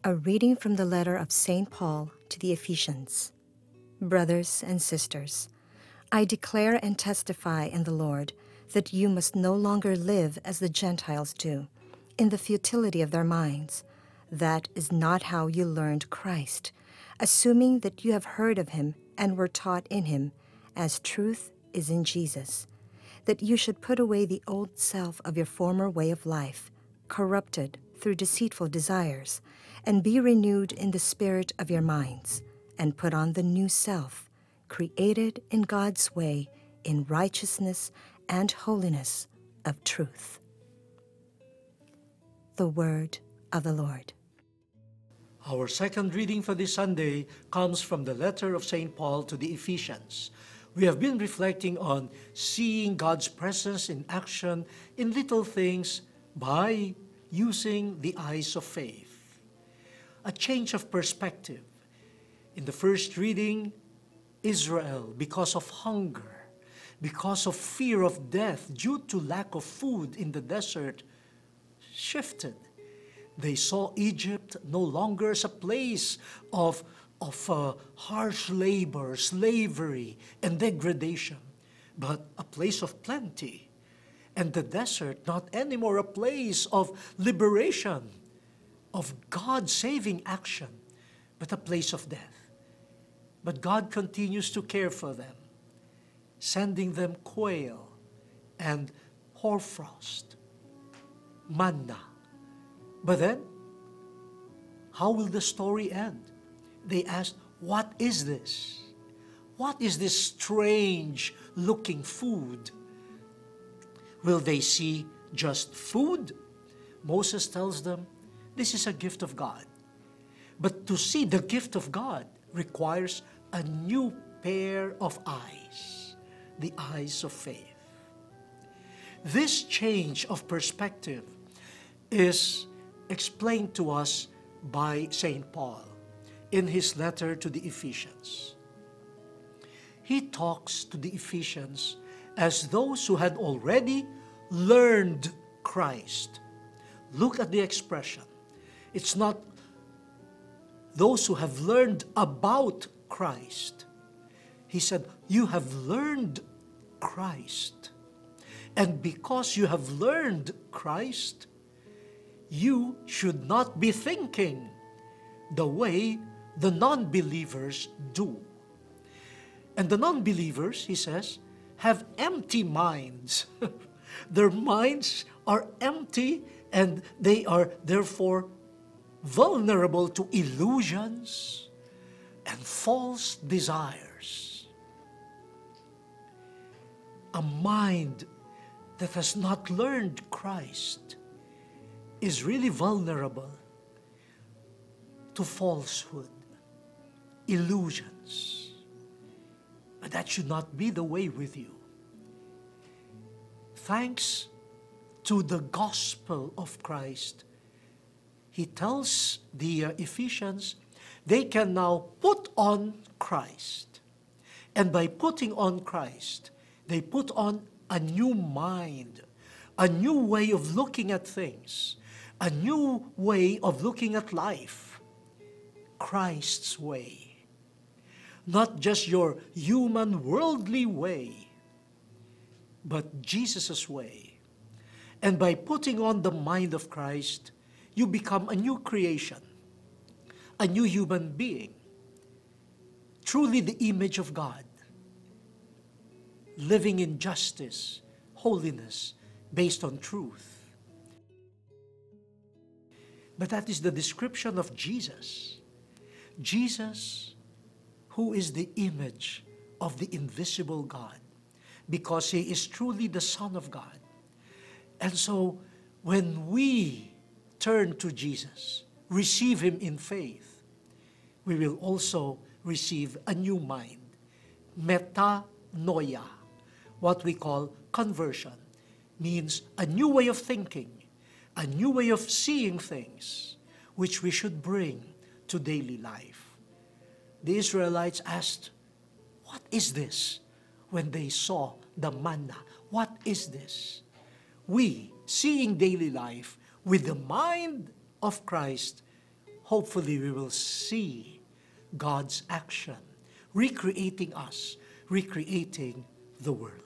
A reading from the letter of St. Paul to the Ephesians. Brothers and sisters, I declare and testify in the Lord that you must no longer live as the Gentiles do, in the futility of their minds. That is not how you learned Christ, assuming that you have heard of him and were taught in him, as truth is in Jesus, that you should put away the old self of your former way of life, corrupted through deceitful desires, and be renewed in the spirit of your minds, and put on the new self, created in God's way in righteousness and holiness of truth. The word of the Lord. Our second reading for this Sunday comes from the letter of St. Paul to the Ephesians. We have been reflecting on seeing God's presence in action in little things by using the eyes of faith. A change of perspective. In the first reading, Israel, because of hunger, because of fear of death due to lack of food in the desert, shifted. They saw Egypt no longer as a place of harsh labor, slavery, and degradation, but a place of plenty. And the desert not anymore a place of liberation, of God-saving action, but a place of death. But God continues to care for them, sending them quail and hoarfrost, manna. But then, how will the story end? They asked, what is this? What is this strange-looking food? Will they see just food? Moses tells them, this is a gift of God. But to see the gift of God requires a new pair of eyes, the eyes of faith. This change of perspective is explained to us by St. Paul in his letter to the Ephesians. He talks to the Ephesians as those who had already learned Christ. Look at the expression. It's not those who have learned about Christ. He said, you have learned Christ. And because you have learned Christ, you should not be thinking the way the non-believers do. And the non-believers, he says, have empty minds. Their minds are empty and they are therefore vulnerable to illusions and false desires. A mind that has not learned Christ is really vulnerable to falsehood, illusions. But that should not be the way with you. Thanks to the gospel of Christ, he tells the Ephesians, they can now put on Christ. And by putting on Christ, they put on a new mind, a new way of looking at things, a new way of looking at life, Christ's way. Not just your human, worldly way, but Jesus' way. And by putting on the mind of Christ, you become a new creation, a new human being, truly the image of God, living in justice, holiness, based on truth. But that is the description of Jesus. Jesus, who is the image of the invisible God, because he is truly the Son of God. And so, when we turn to Jesus, receive him in faith, we will also receive a new mind, metanoia, what we call conversion, means a new way of thinking, a new way of seeing things, which we should bring to daily life. The Israelites asked, what is this? When they saw the manna, what is this? We, seeing daily life with the mind of Christ, hopefully we will see God's action, recreating us, recreating the world.